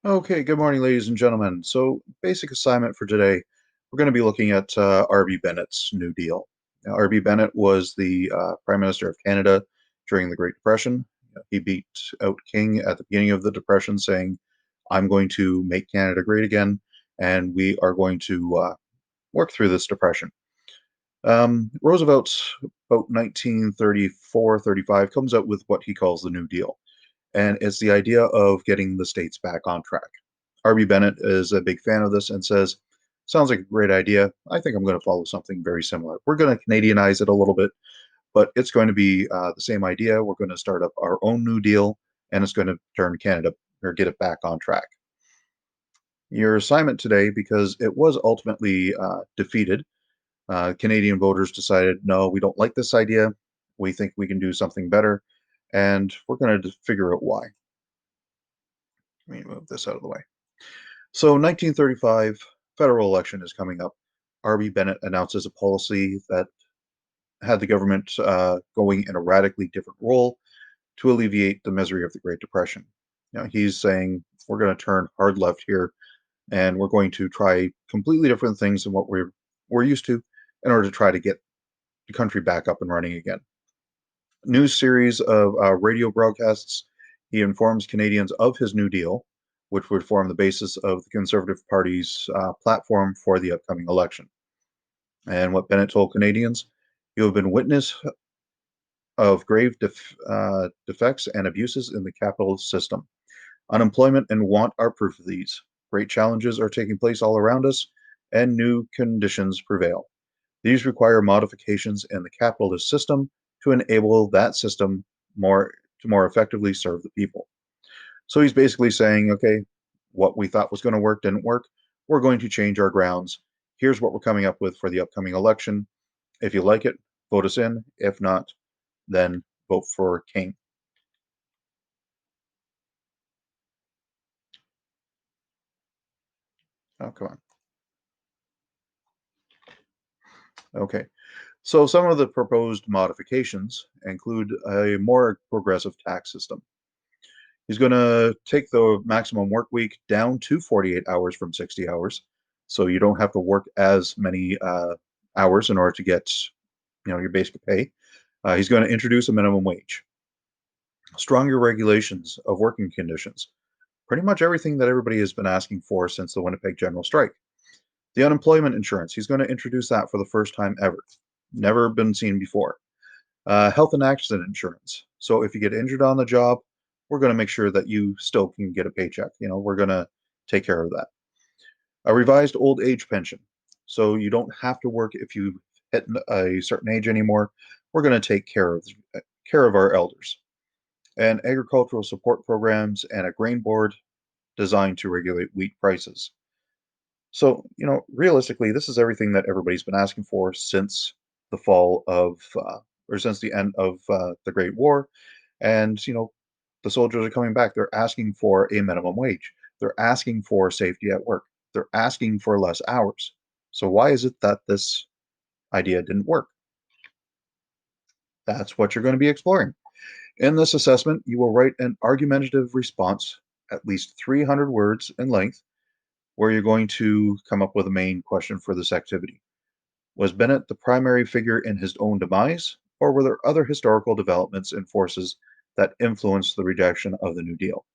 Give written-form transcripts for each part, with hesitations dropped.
Okay, good morning, ladies and gentlemen. So, basic assignment for today, we're going to be looking at R.B. Bennett's New Deal. Now, R.B. Bennett was the Prime Minister of Canada during the Great Depression. He beat out King at the beginning of the Depression, saying, I'm going to make Canada great again, and we are going to work through this depression. Roosevelt, about 1934-35, comes out with what he calls the New Deal, and it's the idea of getting the states back on track. R.B. Bennett is a big fan of this and says, sounds like a great idea. I think I'm going to follow something very similar. We're going to Canadianize it a little bit, but it's going to be the same idea. We're going to start up our own New Deal, and it's going to turn Canada or get it back on track. Your assignment today, because it was ultimately defeated, Canadian voters decided, no, we don't like this idea. We think we can do something better, and we're going to figure out why. Let me move this out of the way. So 1935 federal election is coming up. R.B. Bennett announces a policy that had the government going in a radically different role to alleviate the misery of the Great Depression. Now he's saying we're going to turn hard left here, and we're going to try completely different things than what we're used to in order to try to get the country back up and running again. News series of radio broadcasts. He informs Canadians of his New Deal, which would form the basis of the Conservative Party's platform for the upcoming election. And what Bennett told Canadians, you have been witness of grave defects and abuses in the capitalist system. Unemployment and want are proof of these. Great challenges are taking place all around us, and new conditions prevail. These require modifications in the capitalist system to enable that system more to more effectively serve the people. So he's basically saying, okay, what we thought was going to work didn't work. We're going to change our grounds. Here's what we're coming up with for the upcoming election. If you like it, vote us in. If not, then vote for King. Oh, come on. Okay. So some of the proposed modifications include a more progressive tax system. He's going to take the maximum work week down to 48 hours from 60 hours. So you don't have to work as many hours in order to get, your basic pay. He's going to introduce a minimum wage, stronger regulations of working conditions, pretty much everything that everybody has been asking for since the Winnipeg General Strike. The unemployment insurance, he's going to introduce that for the first time ever. Never been seen before. Health and accident insurance. So if you get injured on the job, we're going to make sure that you still can get a paycheck. We're going to take care of that. A revised old age pension. So you don't have to work if you hit a certain age anymore. We're going to take care of our elders. And agricultural support programs and a grain board designed to regulate wheat prices. So, realistically, this is everything that everybody's been asking for since the fall of, or since the end of the Great War. And, the soldiers are coming back. They're asking for a minimum wage. They're asking for safety at work. They're asking for less hours. So, why is it that this idea didn't work? That's what you're going to be exploring. In this assessment, you will write an argumentative response, at least 300 words in length, where you're going to come up with a main question for this activity. Was Bennett the primary figure in his own demise, or were there other historical developments and forces that influenced the rejection of the New Deal?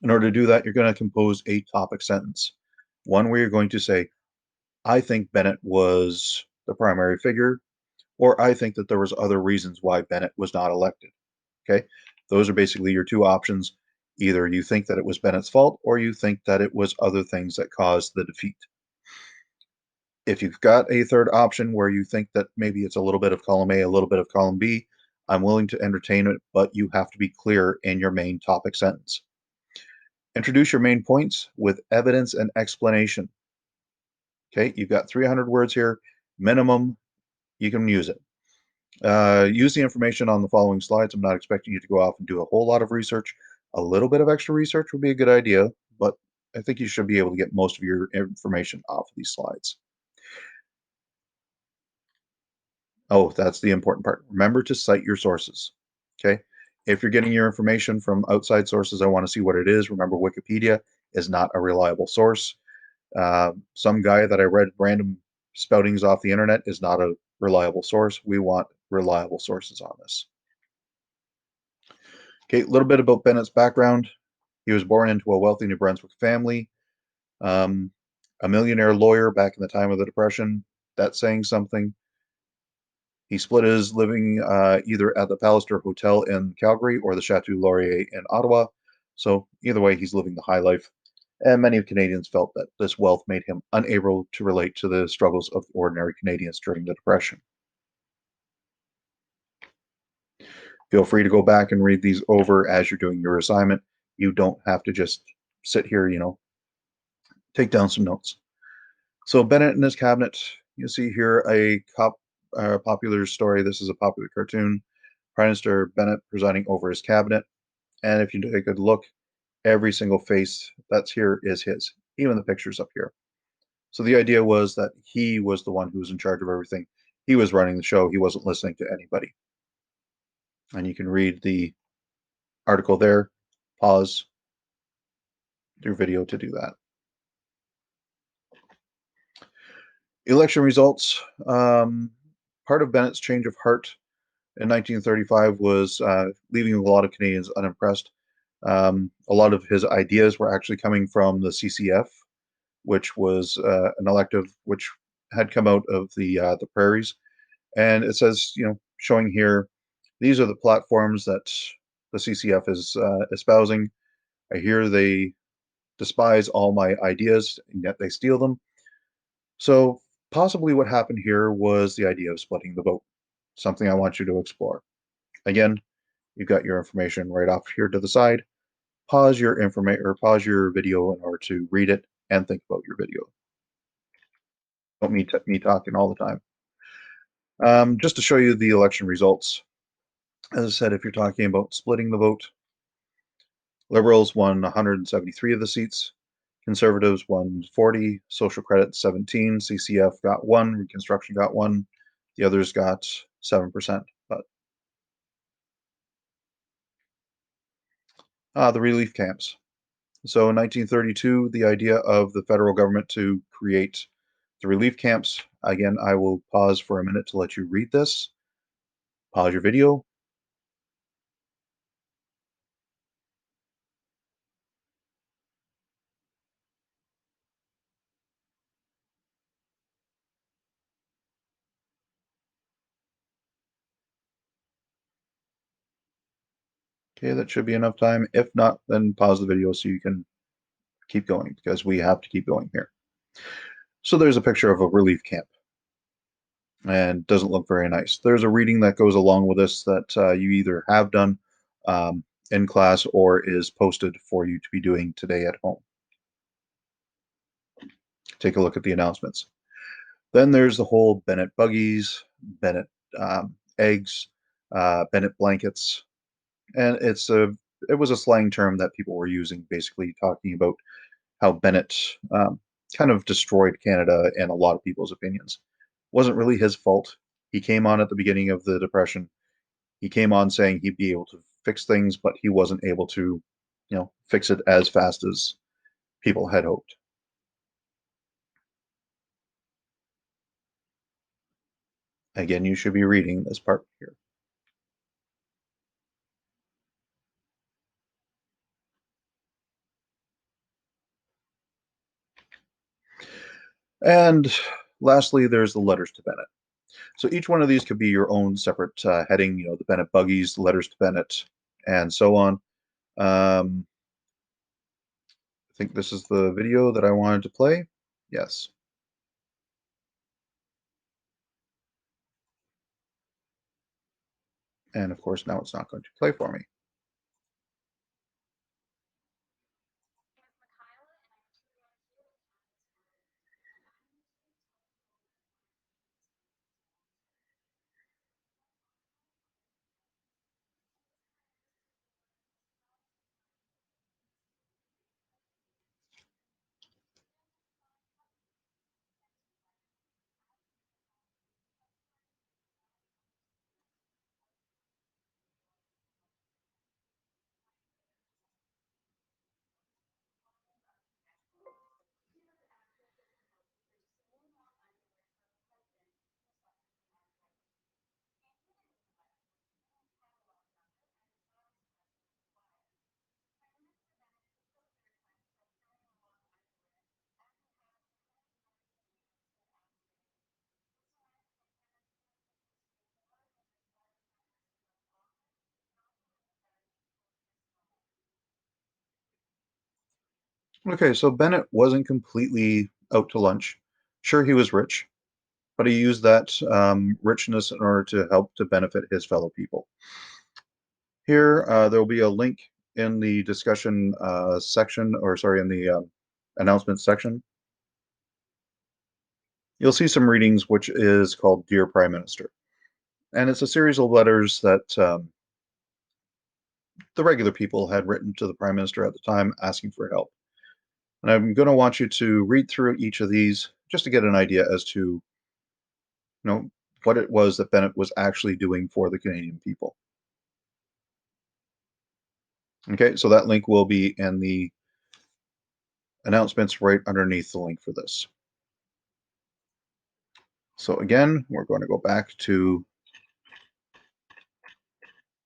In order to do that, you're going to compose a topic sentence, one where you're going to say, I think Bennett was the primary figure, or I think that there was other reasons why Bennett was not elected. Okay, those are basically your two options. Either you think that it was Bennett's fault, or you think that it was other things that caused the defeat. If you've got a third option where you think that maybe it's a little bit of column A, a little bit of column B, I'm willing to entertain it, but you have to be clear in your main topic sentence. Introduce your main points with evidence and explanation. Okay, you've got 300 words here, minimum, you can use it. Use the information on the following slides. I'm not expecting you to go off and do a whole lot of research. A little bit of extra research would be a good idea, but I think you should be able to get most of your information off of these slides. Oh, that's the important part. Remember to cite your sources. Okay. If you're getting your information from outside sources, I want to see what it is. Remember, Wikipedia is not a reliable source. Some guy that I read random spoutings off the internet is not a reliable source. We want reliable sources on this. Okay, a little bit about Bennett's background. He was born into a wealthy New Brunswick family, um, a millionaire lawyer back in the time of the Depression. That's saying something. He split his living either at the Palliser Hotel in Calgary or the Chateau Laurier in Ottawa. So either way, he's living the high life. And many Canadians felt that this wealth made him unable to relate to the struggles of ordinary Canadians during the Depression. Feel free to go back and read these over as you're doing your assignment. You don't have to just sit here, take down some notes. So Bennett and his cabinet, you see here popular story. This is a popular cartoon. Prime Minister Bennett presiding over his cabinet. And if you take a look, every single face that's here is his, even the pictures up here. So the idea was that he was the one who was in charge of everything. He was running the show. He wasn't listening to anybody. And you can read the article there, pause your video to do that. Election results. Part of Bennett's change of heart in 1935 was leaving a lot of Canadians unimpressed. A lot of his ideas were actually coming from the CCF, which was an elective which had come out of the prairies. And it says, showing here, these are the platforms that the CCF is espousing. I hear they despise all my ideas, and yet they steal them. So possibly what happened here was the idea of splitting the vote, something I want you to explore. Again, you've got your information right off here to the side. Pause your information or pause your video in order to read it and think about your video. Don't me talking all the time. Just to show you the election results, as I said, if you're talking about splitting the vote, Liberals won 173 of the seats, Conservatives won 40, Social Credit 17, CCF got one, Reconstruction got one, the others got 7%. But the relief camps. So in 1932, the idea of the federal government to create the relief camps. Again, I will pause for a minute to let you read this. Pause your video. Okay, that should be enough time. If not, then pause the video so you can keep going because we have to keep going here. So there's a picture of a relief camp and doesn't look very nice. There's a reading that goes along with this that you either have done in class or is posted for you to be doing today at home. Take a look at the announcements. Then there's the whole Bennett buggies, Bennett eggs, Bennett blankets, and it was a slang term that people were using, basically talking about how Bennett kind of destroyed Canada in a lot of people's opinions. Wasn't really his fault. He came on at the beginning of the Depression. He came on saying he'd be able to fix things, but he wasn't able to, fix it as fast as people had hoped. Again, you should be reading this part here. And lastly, there's the letters to Bennett. So each one of these could be your own separate heading, the Bennett buggies, the letters to Bennett, and so on. I think this is the video that I wanted to play. Yes. And of course, now it's not going to play for me. Okay, so Bennett wasn't completely out to lunch. Sure, he was rich, but he used that richness in order to help to benefit his fellow people. Here, there will be a link in the discussion section, or sorry, in the announcement section. You'll see some readings, which is called Dear Prime Minister. And it's a series of letters that the regular people had written to the Prime Minister at the time asking for help. And I'm going to want you to read through each of these just to get an idea as to, what it was that Bennett was actually doing for the Canadian people. Okay, so that link will be in the announcements right underneath the link for this. So again, we're going to go back to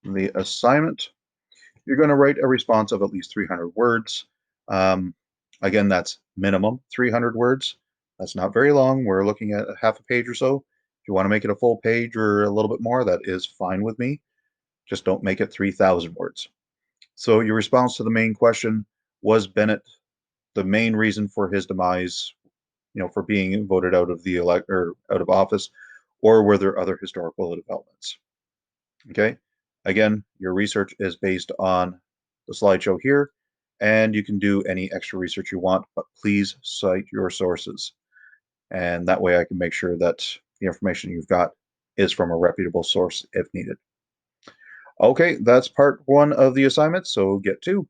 the assignment. You're going to write a response of at least 300 words. Um, again, that's minimum 300 words. That's not very long. We're looking at a half a page or so. If you want to make it a full page or a little bit more, that is fine with me. Just don't make it 3,000 words. So your response to the main question, was Bennett the main reason for his demise, for being voted out of the elect or out of office, or were there other historical developments? Okay. Again, your research is based on the slideshow here, and you can do any extra research you want, but please cite your sources. And that way I can make sure that the information you've got is from a reputable source if needed. Okay, that's part one of the assignment, so get to.